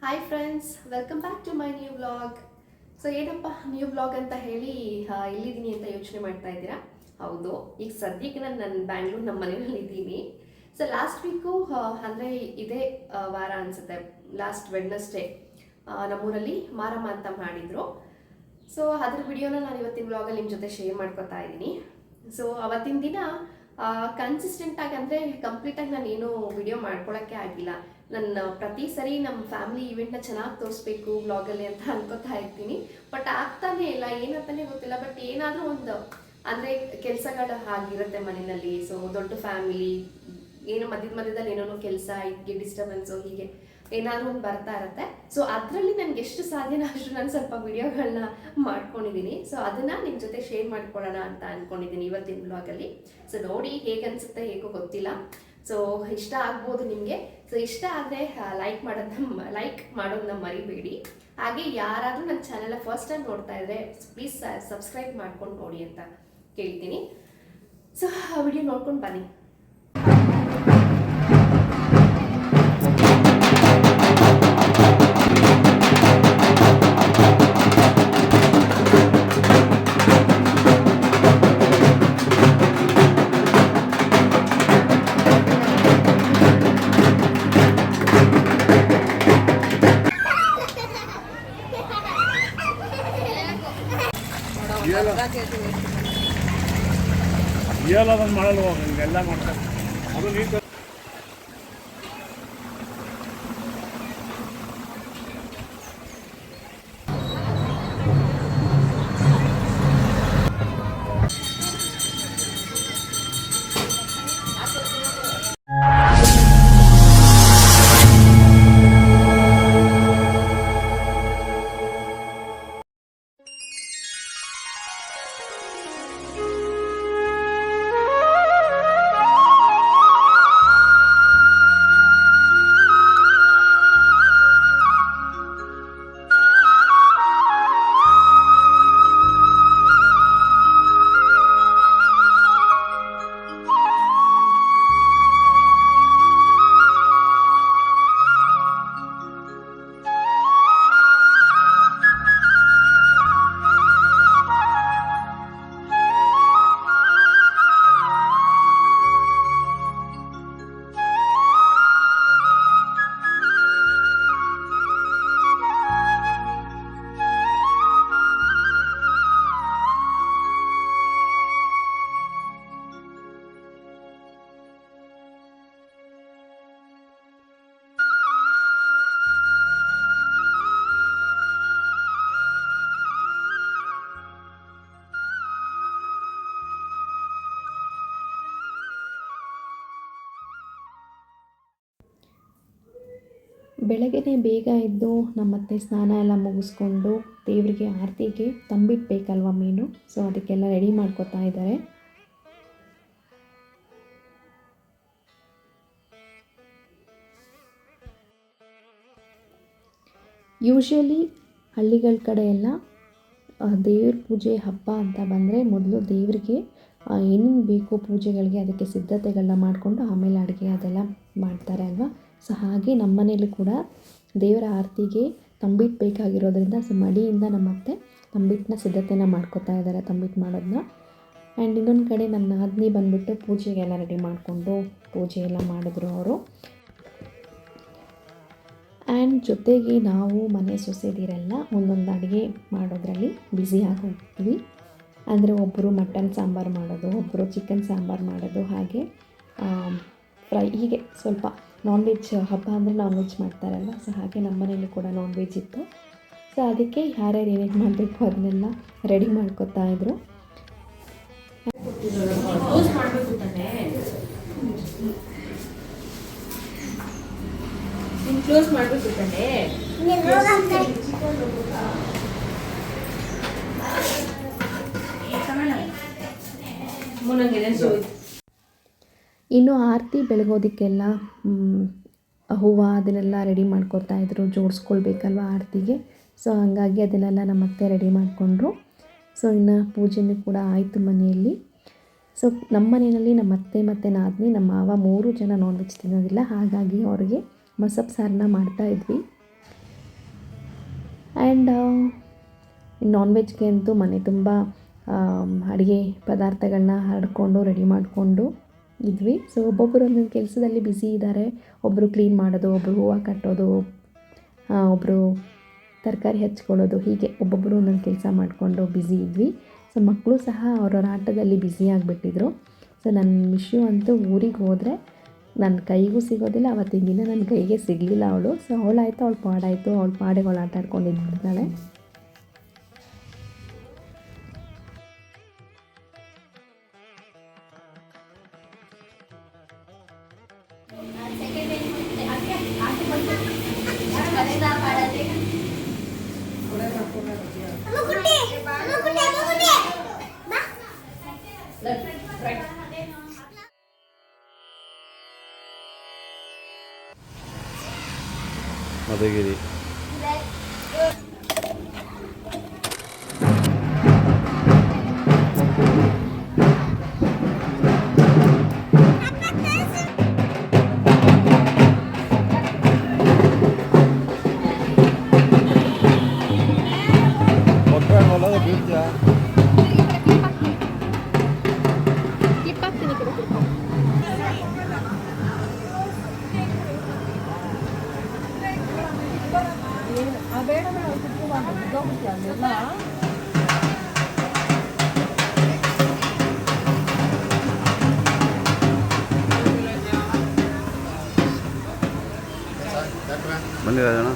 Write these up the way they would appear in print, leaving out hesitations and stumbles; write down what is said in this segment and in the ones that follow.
Hi friends, welcome back to my new vlog. So ಏನಪ್ಪ new vlog ಅಂತ ಹೇಳಿ ಇಲ್ಲಿದ್ದೀನಿ ಅಂತ ಯೋಚನೆ ಮಾಡ್ತಾ ಇದ್ದೀರಾ? ಹೌದು, ಈಗ ಸದ್ಯಕ್ಕೆ ನಾನು ಬ್ಯಾಂಗ್ಳೂರ್ ನಮ್ಮ ಮನೆಯಲ್ಲಿ ಇದ್ದೀನಿ. ಸೊ ಲಾಸ್ಟ್ ವೀಕು ಅಂದರೆ ಇದೇ ವಾರ ಅನಿಸುತ್ತೆ, ಲಾಸ್ಟ್ ವೆಡ್ನೆಸ್ಡೇ ನಮ್ಮೂರಲ್ಲಿ ಮಾರಮ್ಮ ಅಂತ ಮಾಡಿದರು. ಸೊ ಅದ್ರ ವಿಡಿಯೋನ ನಾನು ಇವತ್ತಿನ ವ್ಲಾಗಲ್ಲಿ ನಿಮ್ಮ ಜೊತೆ ಶೇರ್ ಮಾಡ್ಕೊತಾ ಇದ್ದೀನಿ. ಸೊ ಅವತ್ತಿನ ದಿನ ಕನ್ಸಿಸ್ಟೆಂಟಾಗಿ ಅಂದರೆ ಕಂಪ್ಲೀಟಾಗಿ ನಾನು ಏನು ವಿಡಿಯೋ ಮಾಡ್ಕೊಳ್ಳೋಕ್ಕೆ ಆಗಿಲ್ಲ. ನನ್ನ ಪ್ರತಿ ಸರಿ ನಮ್ಮ ಫ್ಯಾಮಿಲಿ ಇವೆಂಟ್ನ ಚೆನ್ನಾಗಿ ತೋರಿಸ್ಬೇಕು ವ್ಲಾಗಲ್ಲಿ ಅಂತ ಅನ್ಕೋತಾ ಇರ್ತೀನಿ. ಬಟ್ ಆಗ್ತಾನೆ ಇಲ್ಲ, ಏನಂತಾನೆ ಗೊತ್ತಿಲ್ಲ. ಬಟ್ ಏನಾದರೂ ಒಂದು ಅಂದರೆ ಕೆಲಸಗಳು ಆಗಿರುತ್ತೆ ಮನೆಯಲ್ಲಿ. ಸೊ ದೊಡ್ಡ ಫ್ಯಾಮಿಲಿ, ಏನೋ ಮಧ್ಯದಲ್ಲಿ ಏನೋ ಕೆಲಸ, ಹೀಗೆ ಡಿಸ್ಟರ್ಬೆನ್ಸು, ಹೀಗೆ ಏನಾದರೂ ಒಂದು ಬರ್ತಾ ಇರುತ್ತೆ. ಸೊ ಅದರಲ್ಲಿ ನನಗೆ ಎಷ್ಟು ಸಾಧ್ಯನೋ ಅಷ್ಟು ನಾನು ಸ್ವಲ್ಪ ವಿಡಿಯೋಗಳನ್ನ ಮಾಡ್ಕೊಂಡಿದ್ದೀನಿ. ಸೊ ಅದನ್ನು ನಿಮ್ಮ ಜೊತೆ ಶೇರ್ ಮಾಡ್ಕೊಳ್ಳೋಣ ಅಂತ ಅಂದ್ಕೊಂಡಿದ್ದೀನಿ ಇವತ್ತಿನ ವ್ಲಾಗಲ್ಲಿ. ಸೊ ನೋಡಿ ಹೇಗೆ ಅನಿಸುತ್ತೆ ಹೇಗೋ ಗೊತ್ತಿಲ್ಲ. ಸೊ ಇಷ್ಟ ಆಗ್ಬೋದು ನಿಮಗೆ. ಸೊ ಇಷ್ಟ ಆದರೆ ಲೈಕ್ ಮಾಡೋದನ್ನ ಮರಿಬೇಡಿ. ಹಾಗೆ ಯಾರಾದರೂ ನನ್ನ ಚಾನೆಲ್ನ ಫಸ್ಟ್ ಟೈಮ್ ನೋಡ್ತಾ ಇದ್ದರೆ ಪ್ಲೀಸ್ ಸಬ್ಸ್ಕ್ರೈಬ್ ಮಾಡ್ಕೊಂಡು ನೋಡಿ ಅಂತ ಕೇಳ್ತೀನಿ. ಸೊ ಆ ವಿಡಿಯೋ ನೋಡ್ಕೊಂಡು ಬನ್ನಿ. ಅದನ್ನು ಮಾಡಲ್ಲ, ಹಿಂಗೆಲ್ಲ ಮಾಡ್ತಾರೆ. ಅದು ನೀರು ಬೆಳಗ್ಗೆ ಬೇಗ ಎದ್ದು ನಮ್ಮತ್ತೆ ಸ್ನಾನ ಎಲ್ಲ ಮುಗಿಸ್ಕೊಂಡು ದೇವರಿಗೆ ಆರತಿಗೆ ತಂಬಿಡಬೇಕಲ್ವ ಮೀನು. ಸೊ ಅದಕ್ಕೆಲ್ಲ ರೆಡಿ ಮಾಡ್ಕೊತಾ ಇದ್ದಾರೆ. ಯೂಶ್ವಲಿ ಹಳ್ಳಿಗಳ ಕಡೆ ಎಲ್ಲ ದೇವ್ರ ಪೂಜೆ ಹಬ್ಬ ಅಂತ ಬಂದರೆ ಮೊದಲು ದೇವರಿಗೆ ಏನೇನು ಬೇಕು ಪೂಜೆಗಳಿಗೆ ಅದಕ್ಕೆ ಸಿದ್ಧತೆಗಳನ್ನ ಮಾಡಿಕೊಂಡು ಆಮೇಲೆ ಅಡುಗೆ ಅದೆಲ್ಲ ಮಾಡ್ತಾರೆ ಅಲ್ವಾ. ಸೊ ಹಾಗೆ ನಮ್ಮ ಮನೇಲಿ ಕೂಡ ದೇವರ ಆರತಿಗೆ ತಂಬಿಟ್ಟು ಬೇಕಾಗಿರೋದ್ರಿಂದ ಸೊ ಮಡಿಯಿಂದ ನಮ್ಮತ್ತೆ ತಂಬಿಟ್ಟನ್ನ ಸಿದ್ಧತೆನ ಮಾಡ್ಕೊತಾ ಇದ್ದಾರೆ, ತಂಬಿಟ್ಟು ಮಾಡೋದನ್ನ. ಆ್ಯಂಡ್ ಇನ್ನೊಂದು ಕಡೆ ನನ್ನ ನಾದಿನಿ ಬಂದುಬಿಟ್ಟು ಪೂಜೆಗೆಲ್ಲ ರೆಡಿ ಮಾಡಿಕೊಂಡು ಪೂಜೆ ಎಲ್ಲ ಮಾಡಿದ್ರು ಅವರು. ಆ್ಯಂಡ್ ಜೊತೆಗೆ ನಾವು ಮನೆ ಸೊಸೆದಿರೆಲ್ಲ ಒಂದೊಂದು ಅಡುಗೆ ಮಾಡೋದ್ರಲ್ಲಿ ಬ್ಯುಸಿ ಆಗೋಗ್ತೀವಿ. ಅಂದರೆ ಒಬ್ಬರು ಮಟನ್ ಸಾಂಬಾರು ಮಾಡೋದು, ಒಬ್ಬರು ಚಿಕನ್ ಸಾಂಬಾರು ಮಾಡೋದು, ಹಾಗೆ ಫ್ರೈ, ಹೀಗೆ ಸ್ವಲ್ಪ ನಾನ್ ವೆಜ್ ಹಬ್ಬ ಅಂದರೆ ನಾನ್ ವೆಜ್ ಮಾಡ್ತಾರಲ್ವ. ಸೊ ಹಾಗೆ ನಮ್ಮ ಮನೇಲಿ ಕೂಡ ನಾನ್ ವೆಜ್ ಇತ್ತು. ಸೊ ಅದಕ್ಕೆ ಯಾರ್ಯಾರು ಏನೇನು ಮಾಡಬೇಕು ಅದನ್ನೆಲ್ಲ ರೆಡಿ ಮಾಡ್ಕೊತಾ ಇದ್ರು. ಕ್ಲೋಸ್ ಮಾಡಬೇಕು ತಾನೆ. ಇನ್ನು ಆರತಿ ಬೆಳಗೋದಕ್ಕೆಲ್ಲ ಹೂವು ಅದನ್ನೆಲ್ಲ ರೆಡಿ ಮಾಡ್ಕೊತಾ ಇದ್ರು, ಜೋಡಿಸ್ಕೊಳ್ಬೇಕಲ್ವ ಆರತಿಗೆ. ಸೊ ಹಾಗಾಗಿ ಅದನ್ನೆಲ್ಲ ನಮ್ಮತ್ತೆ ರೆಡಿ ಮಾಡಿಕೊಂಡ್ರು. ಸೊ ಇನ್ನು ಪೂಜೆನೂ ಕೂಡ ಆಯಿತು ಮನೆಯಲ್ಲಿ. ಸೊ ನಮ್ಮ ಮನೆಯಲ್ಲಿ ನಮ್ಮ ಅತ್ತೆ ಮತ್ತು ನಾದಿನಿ, ನಮ್ಮ ಮಾವ 3 ಜನ ನಾನ್ ವೆಜ್ ತಿನ್ನೋದಿಲ್ಲ. ಹಾಗಾಗಿ ಅವ್ರಿಗೆ ಮಸಪ್ ಸಾರನ್ನ ಮಾಡ್ತಾಯಿದ್ವಿ. ಆ್ಯಂಡ್ ನಾನ್ ವೆಜ್ಗೆ ಅಂತೂ ಮನೆ ತುಂಬ ಅಡುಗೆ ಪದಾರ್ಥಗಳನ್ನ ಹರಡ್ಕೊಂಡು ರೆಡಿ ಮಾಡಿಕೊಂಡು ಇದ್ವಿ. ಸೊ ಒಬ್ಬೊಬ್ಬರು ಒಂದೊಂದು ಕೆಲಸದಲ್ಲಿ ಬ್ಯುಸಿ ಇದ್ದಾರೆ. ಒಬ್ಬರು ಕ್ಲೀನ್ ಮಾಡೋದು, ಒಬ್ಬರು ಹೂವು ಕಟ್ಟೋದು, ಒಬ್ಬರು ತರಕಾರಿ ಹಚ್ಕೊಳ್ಳೋದು, ಹೀಗೆ ಒಬ್ಬೊಬ್ಬರು ಒಂದೊಂದು ಕೆಲಸ ಮಾಡಿಕೊಂಡು ಬ್ಯುಸಿ ಇದ್ವಿ. ಸೊ ಮಕ್ಕಳು ಸಹ ಅವರವರ ಆಟದಲ್ಲಿ ಬ್ಯುಸಿ ಆಗಿಬಿಟ್ಟಿದ್ರು. ಸೊ ನನ್ನ ಮಿಶು ಅಂತೂ ಊರಿಗೆ ಹೋದರೆ ನನ್ನ ಕೈಗೂ ಸಿಗೋದಿಲ್ಲ. ಅವತ್ತಿನ ದಿನ ನನ್ನ ಕೈಗೆ ಸಿಗಲಿಲ್ಲ ಅವಳು. ಸೊ ಅವಳಾಯಿತು, ಅವಳು ಪಾಡಾಯಿತು, ಅವಳು ಪಾಡಿಗೆ ಅವಳು ಆಟ ಆಡ್ಕೊಂಡು ಇದ್ಬಿಡ್ತಾಳೆ. ಮಧುಗಿರಿ ಬನ್ನಿ ರಾಜಣ್ಣ.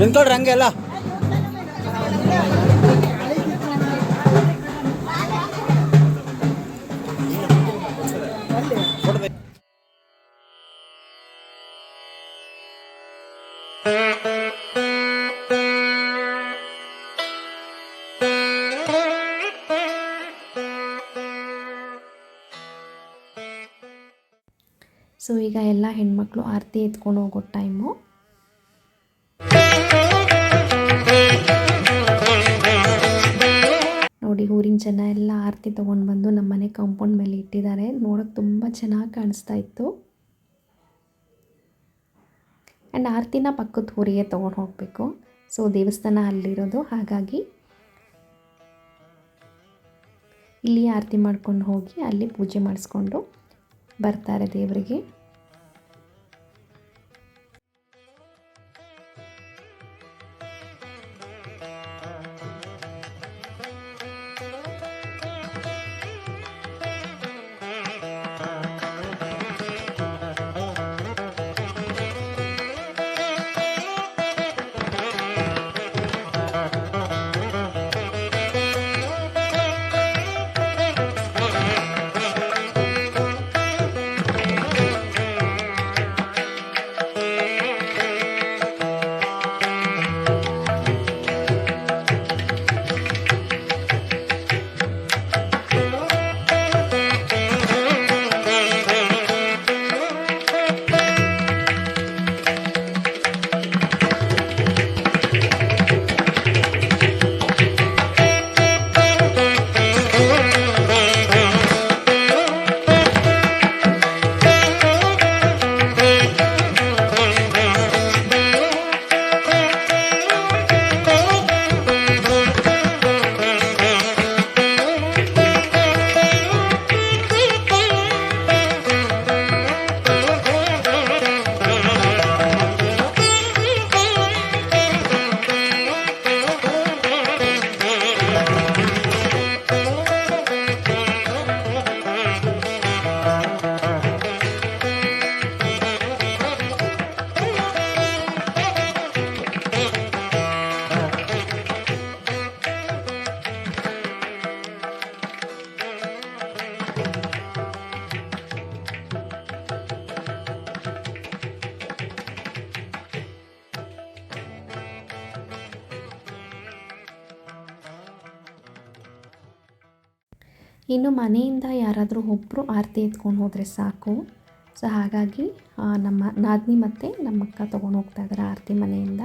ನಿಂತ್ಕೊಳ್ರಿ ಹಂಗೆಲ್ಲ. ಸೊ ಈಗ ಎಲ್ಲ ಹೆಣ್ಮಕ್ಳು ಆರತಿ ಎತ್ಕೊಂಡು ಹೋಗೋ ಟೈಮು. ನೋಡಿ ಊರಿನ ಜನ ಎಲ್ಲ ಆರತಿ ತೊಗೊಂಡು ಬಂದು ನಮ್ಮ ಮನೆ ಕಾಂಪೌಂಡ್ ಮೇಲೆ ಇಟ್ಟಿದ್ದಾರೆ. ನೋಡೋಕ್ಕೆ ತುಂಬ ಚೆನ್ನಾಗಿ ಕಾಣಿಸ್ತಾ ಇತ್ತು. ಆ್ಯಂಡ್ ಆರತಿನ ಪಕ್ಕದ ಊರಿಗೆ ತೊಗೊಂಡು ಹೋಗಬೇಕು. ಸೊ ದೇವಸ್ಥಾನ ಅಲ್ಲಿರೋದು, ಹಾಗಾಗಿ ಇಲ್ಲಿ ಆರತಿ ಮಾಡ್ಕೊಂಡು ಹೋಗಿ ಅಲ್ಲಿ ಪೂಜೆ ಮಾಡಿಸ್ಕೊಂಡು ಬರ್ತಾರೆ ದೇವರಿಗೆ. ಇನ್ನು ಮನೆಯಿಂದ ಯಾರಾದರೂ ಒಬ್ಬರು ಆರತಿ ಎತ್ಕೊಂಡು ಹೋದರೆ ಸಾಕು. ಸೊ ಹಾಗಾಗಿ ನಮ್ಮ ನಾದಿನಿ ಮತ್ತು ನಮ್ಮ ಅಕ್ಕ ತೊಗೊಂಡು ಹೋಗ್ತಾ ಇದ್ದಾರೆ ಆರತಿ ಮನೆಯಿಂದ.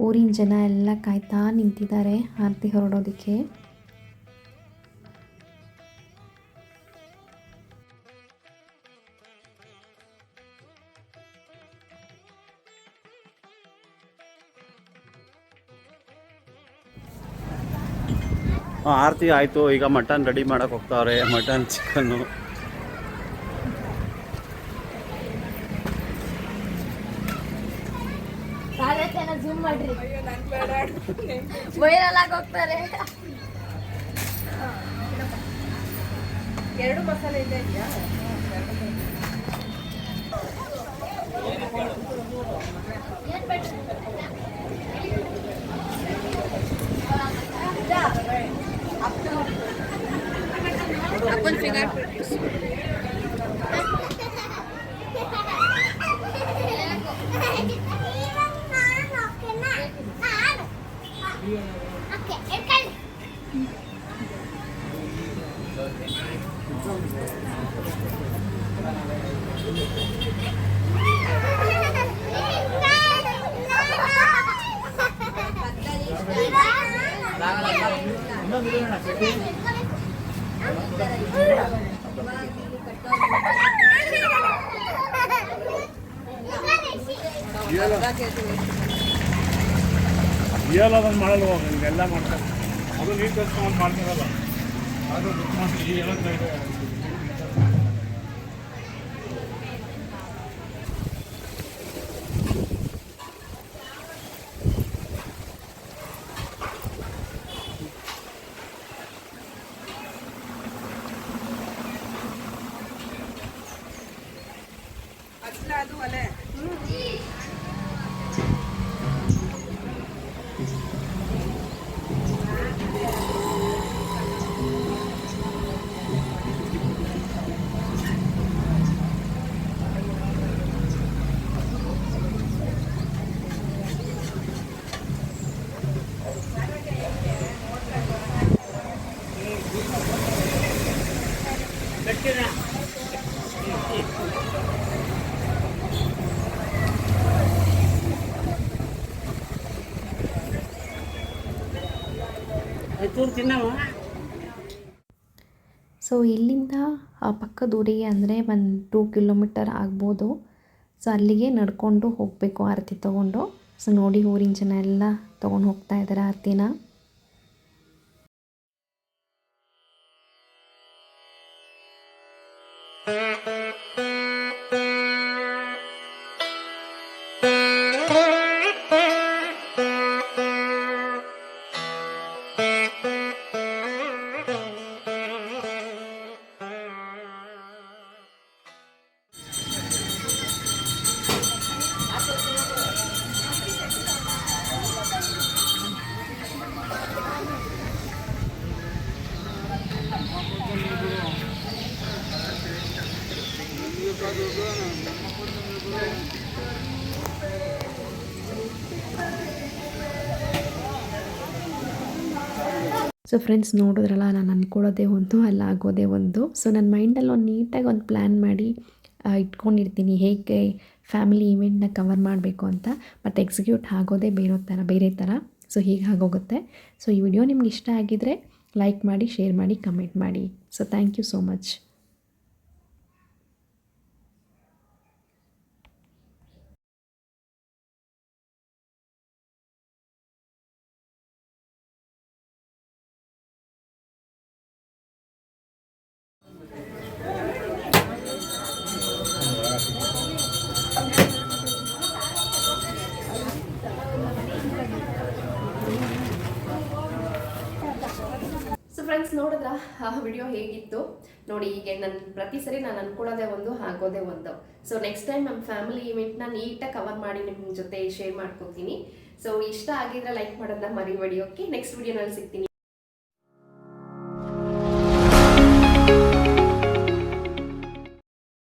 ಊರಿನ ಜನ ಎಲ್ಲ ಕಾಯ್ತಾ ನಿಂತಿದ್ದಾರೆ ಆರತಿ ಹೊರಡೋದಕ್ಕೆ. ಆರತಿ ಆಯಿತು. ಈಗ ಮಟನ್ ರೆಡಿ ಮಾಡೋಕೆ ಹೋಗ್ತಾವ್ರೆ. ಮಟನ್, ಚಿಕನ್ನು. ಜೂಮ್ ಮಾಡ್ರಿ, ವೈರಲ್ ಆಗಿ ಹೋಗ್ತಾರೆ. ಎರಡು ಮಸಾಲೆ ಇದೆಯಾ? अपन फिगर ಏಳೋದನ್ನು ಮಾಡಲ್ವ ಹಿಂಗೆಲ್ಲ ಮಾಡ್ತಾರೆ. ಅದು ನೀರು ತರ್ಸ್ಕೊಂಡು ಮಾಡ್ತಾರಲ್ಲ, ಅದು ಈ ಎಲ್ಲ ಅದು ಅಲ್ಲೇ ಸೊ ಇಲ್ಲಿಂದ ಪಕ್ಕದ ಊರಿಗೆ ಅಂದರೆ 1-2 ಕಿಲೋಮೀಟರ್ ಆಗ್ಬೋದು. ಸೊ ಅಲ್ಲಿಗೆ ನಡ್ಕೊಂಡು ಹೋಗಬೇಕು ಆರತಿ ತೊಗೊಂಡು. ಸೊ ನೋಡಿ ಊರಿನ ಜನ ಎಲ್ಲ ತೊಗೊಂಡು ಹೋಗ್ತಾ ಇದ್ದಾರೆ ಆರತಿನ. ಸೊ ಫ್ರೆಂಡ್ಸ್ ನೋಡಿದ್ರಲ್ಲ, ನಾನು ಅಂದ್ಕೊಳ್ಳೋದೇ ಒಂದು, ಅಲ್ಲ ಆಗೋದೇ ಒಂದು. ಸೊ ನನ್ನ ಮೈಂಡಲ್ಲಿ ಒಂದು ನೀಟಾಗಿ ಒಂದು ಪ್ಲ್ಯಾನ್ ಮಾಡಿ ಇಟ್ಕೊಂಡಿರ್ತೀನಿ ಹೇಗೆ ಫ್ಯಾಮಿಲಿ ಈವೆಂಟ್ನ ಕವರ್ ಮಾಡಬೇಕು ಅಂತ. ಬಟ್ ಎಕ್ಸಿಕ್ಯೂಟ್ ಆಗೋದೇ ಬೇರೆ ಥರ. ಸೊ ಹೀಗೆ ಆಗೋಗುತ್ತೆ. ಸೊ ಈ ವಿಡಿಯೋ ನಿಮ್ಗೆ ಇಷ್ಟ ಆಗಿದ್ದರೆ ಲೈಕ್ ಮಾಡಿ, ಶೇರ್ ಮಾಡಿ, ಕಮೆಂಟ್ ಮಾಡಿ. So thank you so much. Friends ನೋಡಿದ್ರ ಆ ವಿಡಿಯೋ ಹೇಗಿತ್ತು ನೋಡಿ. ಹೀಗೆ ನಾನು ಪ್ರತಿ ಸರಿ ನಾನು ಅನ್ಕೊಳ್ಳೋದೇ ಒಂದು ಆಗೋದೇ ಒಂದು. ಸೊ ನೆಕ್ಸ್ಟ್ ಟೈಮ್ ನಮ್ಮ ಫ್ಯಾಮಿಲಿ ಇವೆಂಟ್ನ ನೀಟಾಗಿ ಕವರ್ ಮಾಡಿ ನಿಮ್ಮ ಜೊತೆ ಶೇರ್ ಮಾಡ್ಕೊತೀನಿ. ಸೊ ಇಷ್ಟ ಆಗಿದ್ರೆ ಲೈಕ್ ಮಾಡೋದನ್ನ ಮರಿಬೇಡಿ. ಓಕೆ, ನೆಕ್ಸ್ಟ್ ವಿಡಿಯೋನಲ್ಲಿ ಸಿಗ್ತೀನಿ.